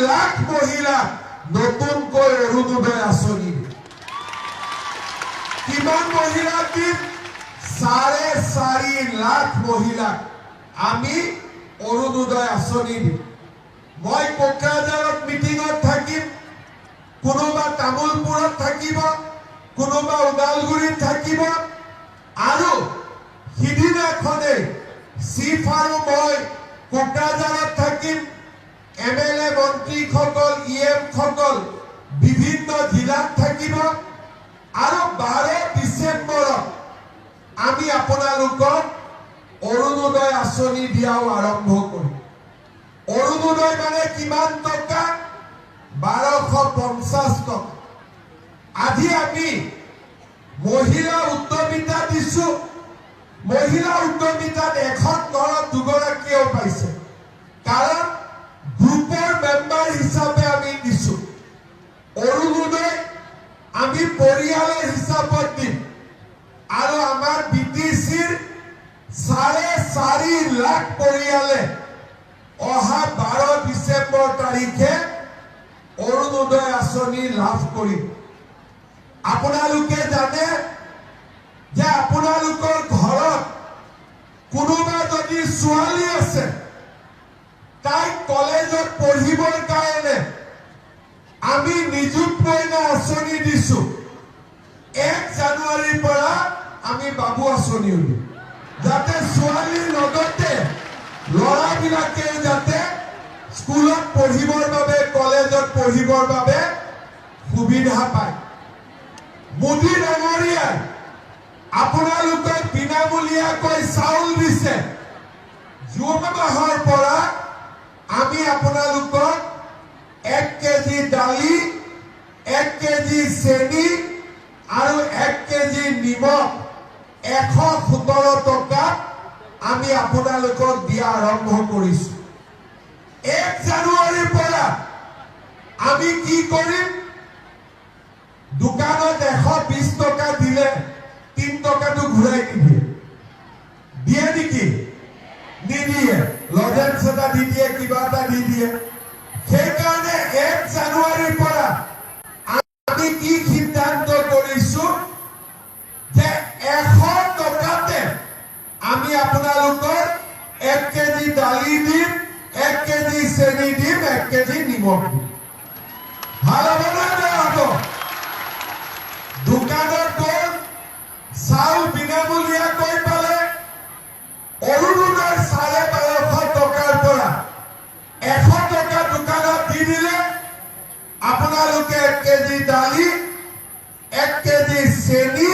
লাখ মহিলা নতুনকৈ অৰুণোদয় আঁচনি কিমান মহিলা দিম 4.5 লাখ মহিলা আমি অৰুণোদয় আঁচনি দিম মই কোকৰাঝাৰত মিটিঙত থাকিম কোনোবা তামুলপুৰত থাকিব কোনোবা ওদালগুৰিত থাকিব আৰু সিদিনাখনে চিফ আৰু মই কোকৰাঝাৰত থাকিম এমএলএ মন্ত্ৰীসকল ইএম সকল বিভিন্ন জিলাত থাকিব আৰু 12 ডিসেম্বৰত আমি আপোনালোকক অৰুণোদয় আঁচনি দিয়াও আৰম্ভ কৰিম অৰুণোদয় মানে কিমান টকা 1250 টকা আজি আমি মহিলা উদ্যমিতা দিছো মহিলা উদ্যমিতাত এখন ঘৰত দুগৰাকীও পাইছে কাৰণ গ্ৰুপৰ মেম্বাৰ হিচাপে আমি দিছো অৰুণোদয় আমি পৰিয়ালৰ হিচাপত দিম আৰু আমাৰ বিটিচিৰ 4.5 লাখ পৰিয়ালে অহা 12 ডিসেম্বৰ তাৰিখে অৰুণোদয় আঁচনি লাভ কৰিম আপোনালোকে জানে যে আপোনালোকৰ ঘৰত কোনোবা যদি ছোৱালী আছে তাই কলেজত পঢ়িবৰ কাৰণে আমি নিযুত মইনা আঁচনি দিছো 1 জানুৱাৰীৰ পৰা আমি বাবু আঁচনি দিম যাতে ছোৱালীৰ লগতে ল'ৰাবিলাকে যাতে স্কুলত পঢ়িবৰ বাবে কলেজত পঢ়িবৰ বাবে সুবিধা পায় মোদী ডাঙৰীয়াই আপোনালোকক বিনামূলীয়াকৈ চাউল দিছে জুন মাহৰ পৰা আমি আপোনালোকক 1 কেজি দালি 1 কেজি চেনি আৰু 1 কেজি নিমখ 117 টকা আমি আপোনালোকক দিয়া আৰম্ভ কৰিছো 1 জানুৱাৰীৰ পৰা আমি কি কৰিম দোকানত 120 টকা দিলে 3 টকাটো ঘূৰাই দিয়ে নেকি নিদিয়ে লজেন্স এটা দি দিয়ে কিবা এটা দি দিয়ে সেইকাৰণে 1 জানুৱাৰীৰ পৰা আমি কি সিদ্ধান্ত কৰিছো যে 100 টকাতে আমি আপোনালোকৰ 1 কেজি দালি দিম 1 কেজি চেনি দিম 1 কেজি নিমখ দিম ভাল হ'ব না বেয়া হ'ব দোকানত গৈ চাউল বিনামূলীয়াকৈ পালে অৰুণোদয় 1250 টকাৰ পৰা 100 টকা দোকানত দি দিলে আপোনালোকে 1 কেজি দালি 1 কেজি চেনি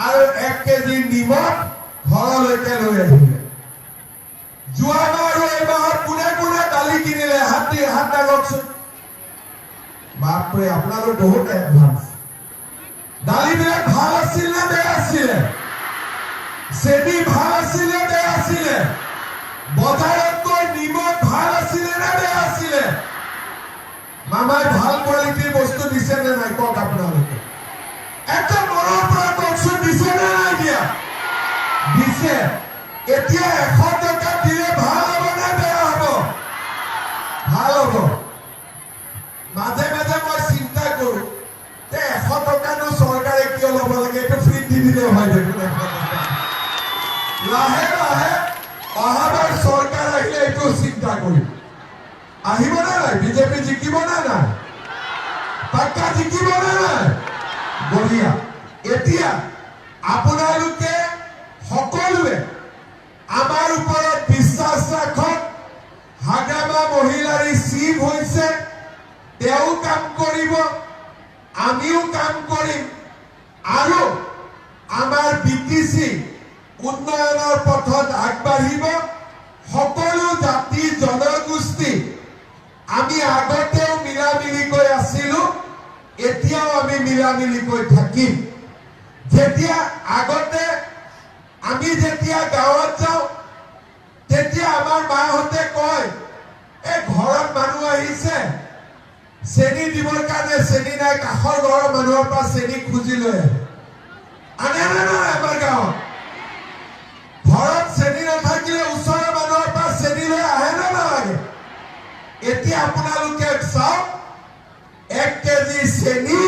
আৰু 1 কেজি নিমখ ঘৰলৈকে লৈ আহিলে যোৱা মাহ আৰু এইমাহত কোনে কোনে দালি কিনিলে হাত দাঙকচোন বাপৰে আপোনালোক বহুত এডভান্স দালিবিলাক ভাল আছিল নে বেয়া আছিল চেনি ভাল আছিল নে বেয়া আছিল বজাৰত গৈ নিমখ ভাল আছিল নে বেয়া আছিল মামাই ভাল কোৱালিটিৰ বস্তু দিছে নে নাই কওক আপোনালোকে এটা মনৰ পৰা কওকচোন দিছে নে নাই দিয়া দিছে এতিয়া 100 টকা দিলে ভাল হ'ব নে বেয়া হ'ব ভাল হ'ব মাজে মাজে মই চিন্তা কৰো যে 100 টকানো চৰকাৰে কিয় ল'ব লাগে এইটো ফ্ৰী দি দিলে হয় দেখোন লাহে লাহে অহাবাৰ চৰকাৰ আহিলে এইটো চিন্তা কৰিম আহিব নে নাই বিজেপি জিকিব নে নাই পাক্কা জিকিব নে নাই বঢ়িয়া এতিয়া আপোনালোকে সকলোৱে আমাৰ ওপৰত বিশ্বাস ৰাখক হাগ্ৰামা মহিলাৰ চিফ হৈছে তেওঁ কাম কৰিব আমিও কাম কৰিম আৰু আমাৰ বিটিচি উন্নয়নৰ পথত আগবাঢ়িব সকলো জাতি জনগোষ্ঠী আমি আগতেও মিলামিলিকৈ আছিলো এতিয়াও আমি মিলামিলিকৈ থাকিম যেতিয়া আগতে আমি যেতিয়া গাঁৱত যাওঁ তেতিয়া আমাৰ মাহঁতে কয় এই ঘৰত মানুহ আহিছে চেনি দিবৰ কাৰণে চেনি নাই কাষৰ ঘৰৰ মানুহৰ পৰা চেনি খুজি লৈ আনে নে নাই আমাৰ গাঁৱত ঘৰত চেনি নাথাকিলে ওচৰৰ মানুহৰ পৰা চেনি লৈ আহে নে নালাগে এতিয়া আপোনালোকে চাওক 1 কেজি চেনি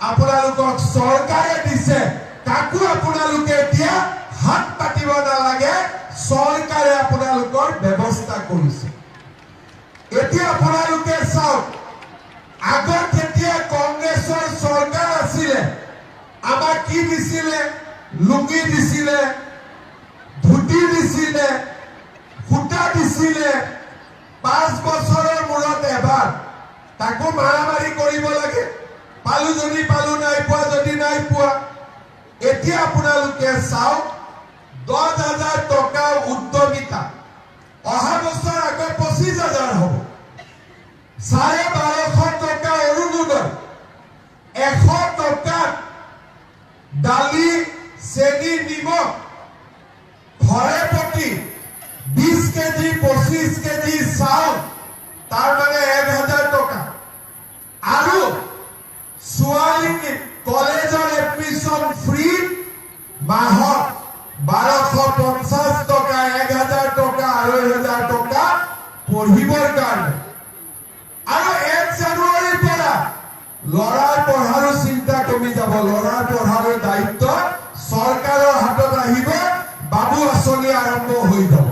আপোনালোকক চৰকাৰে দিছে কাকো আপোনালোকে এতিয়া হাত পাতিব নালাগে চৰকাৰে আপোনালোকৰ ব্যৱস্থা কৰিছে এতিয়া আপোনালোকে চাওক আগত যেতিয়া কংগ্ৰেছৰ চৰকাৰ আছিলে আমাক কি দিছিলে লুঙ্গি দিছিলে ধুতি দিছিলে ফুটা দিছিলে 5 বছৰৰ মূৰত এবাৰ তাকো মাৰামাৰি কৰিব লাগে পালু যদি পালু নাই পোৱা যদি নাই পোৱা এতিয়া আপোনালোকে চাওক 10,000 টকা উদ্যমিতা অহা বছৰ আকৌ 25,000 হ'ব 1250 টকা অৰুণোদয় 100 টকা দালি চেনি নিমখ ঘৰে প্ৰতি 20 কেজি 25 কেজি চাউল তাৰ মানে 1,000 টকা আৰু ছোৱালী কলেজৰ এডমিশন ফ্ৰী মাহত 1250 টকা 1,000 টকা 2,000 টকা পঢ়িবৰ কাৰণে আৰু 1 জানুৱাৰীৰ পৰা লৰাৰ পঢ়াৰো চিন্তা কমি যাব লৰাৰ পঢ়াৰো দায়িত্ব চৰকাৰৰ হাতত আহিব বাবু আঁচনি আৰম্ভ হৈ যাব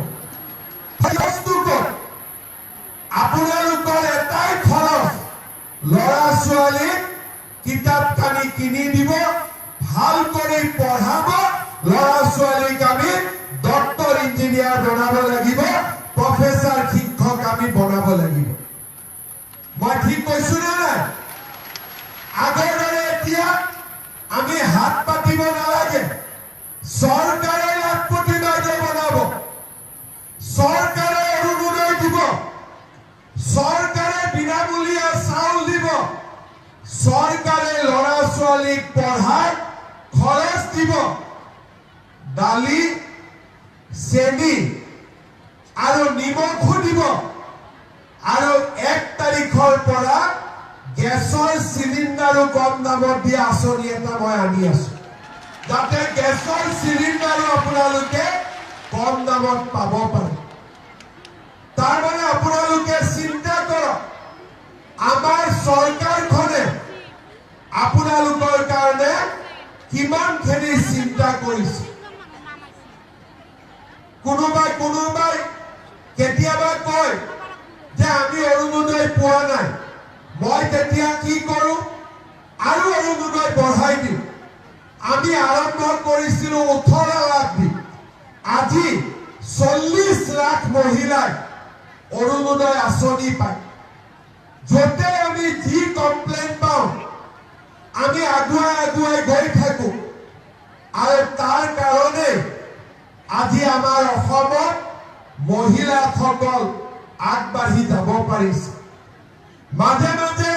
আপোনালোকৰ এটাই খৰচ লৰা ছোৱালী কিতাপ কানি কিনি দিব ভাল কৰি পঢ়াব লৰা ছোৱালীক আমি ডক্টৰ ইঞ্জিনিয়াৰ বনাব লাগিব প্ৰফেসৰ শিক্ষক আমি বনাব লাগিব মই ঠিক কৈছো নে নাই আগৰ দৰে এতিয়া আমি হাত পাতিব নালাগে চৰকাৰে লাখপতি বাইদেউ বনাব চৰকাৰে অৰুণোদয় দিব চৰকাৰে বিনামূলীয়া চাউল দিব চৰকাৰে লৰা ছোৱালীক পঢ়াৰ খৰচ দিব দালি চেনি আৰু নিমখো দিব আৰু 1 তাৰিখৰ পৰা গেছৰ চিলিণ্ডাৰো কম দামত দিয়া আঁচনি এটা মই আনি আছো যাতে গেছৰ চিলিণ্ডাৰো আপোনালোকে কম দামত পাব পাৰে তাৰ মানে আপোনালোকে চিন্তা কৰক আমাৰ চৰকাৰখনে আপোনালোকৰ কাৰণে কিমানখিনি চিন্তা কৰিছে কোনোবাই কেতিয়াবা কয় যে আমি অৰুণোদয় পোৱা নাই মই তেতিয়া কি কৰো আৰু অৰুণোদয় বঢ়াই দিওঁ আমি আৰম্ভ কৰিছিলো 18 লাখ দি আজি 40 লাখ মহিলাই অৰুণোদয় আঁচনি পায় যতে আমি যি কমপ্লেইন পাওঁ আমি আগুৱাই গৈ থাকো আৰু তাৰ কাৰণে আজি আমাৰ অসমত মহিলাসকল আগবাঢ়ি যাব পাৰিছে মাজে মাজে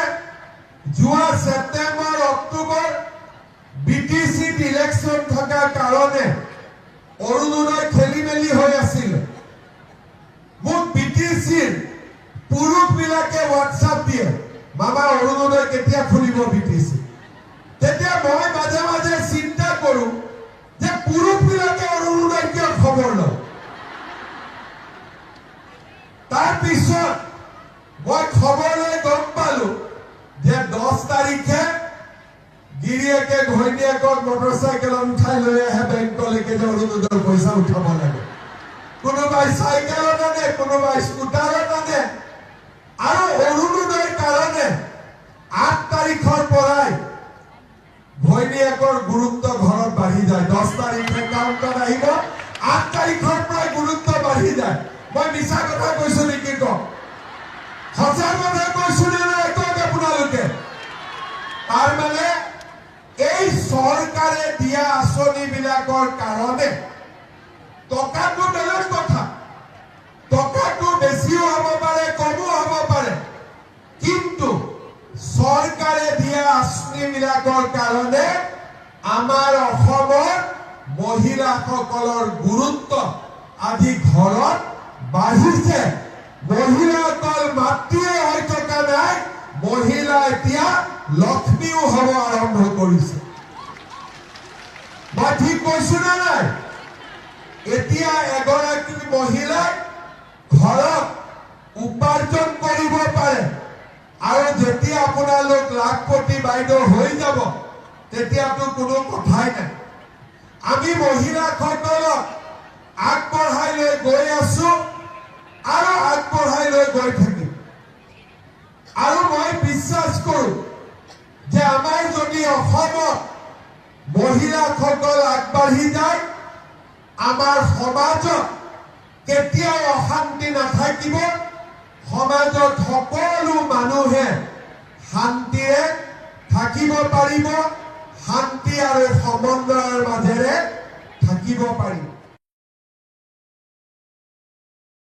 যোৱা সেপ্টেম্বৰ অক্টোবৰ বিটিসি ইলেকশন থকাৰ কাৰণে অৰুণোদয় খেলি মেলি হৈ আছিল মোক বিটিসিৰ পুৰুষবিলাকে হোৱাটছআপ দিয়ে মামা অৰুণোদয় কেতিয়া খুলিব বিটিসি তেতিয়া মই মাজে মাজে চিন্তা কৰো যে পুৰুষবিলাকে অৰুণোদয় কিয় খবৰ লয় তাৰ পিছত মই খবৰ লৈ গম পালো যে 10 তাৰিখে গিৰিয়েকে ঘৈণীয়েকক মটৰচাইকেলত উঠাই লৈ আহে বেংকলৈকে যে অৰুণোদয়ৰ পইচা উঠাব লাগে কোনোবাই চাইকেলত আনে কোনোবাই স্কুটাৰত আনে আৰু অৰুণোদয়ৰ কাৰণে 8 তাৰিখৰ পৰাই ঘৈণীয়েকৰ গুৰুত্ব ঘৰত বাঢ়ি যায় 10 তাৰিখে কাউণ্টত আহিব 8 তাৰিখৰ পৰা গুৰুত্ব বাঢ়ি যায় মই মিছা কথা কৈছো নেকি কওক সঁচা কথা কৈছো নে নাই কওক আপোনালোকে তাৰ মানে এই চৰকাৰে দিয়া আঁচনিবিলাকৰ কাৰণে টকাটো বেলেগ কথা টকাটো বেছিও হ'ব পাৰে কমো হ'ব পাৰে কিন্তু চৰকাৰে দিয়া আঁচনিবিলাকৰ কাৰণে আমাৰ অসমৰ মহিলাসকলৰ গুৰুত্ব আজি ঘৰত বাঢ়িছে মহিলাসকল মাতৃয়ে হৈ থকা নাই মহিলা এতিয়া লক্ষ্মীও হ'ব আৰম্ভ কৰিছে মই ঠিক কৈছো নে নাই এতিয়া এগৰাকী মহিলাই ঘৰত উপাৰ্জন কৰিব পাৰে যেতিয়া আপোনালোক লাখপতি বাইদেউ হৈ যাব তেতিয়াতো কোনো কথাই নাই। আমি মহিলাসকলক আগবঢ়াই লৈ গৈ আছো আৰু আগবঢ়াই লৈ গৈ থাকিম। আৰু মই বিশ্বাস কৰোঁ যে আমাৰ যদি অসমত মহিলাসকল আগবাঢ়ি যায়, আমাৰ সমাজত কেতিয়াও অশান্তি নাথাকিব। সমাজত সকলো মানুহে শান্তিৰে থাকিব পাৰিব, শান্তি আৰু সমন্বয়ৰ মাজেৰে থাকিব পাৰিব।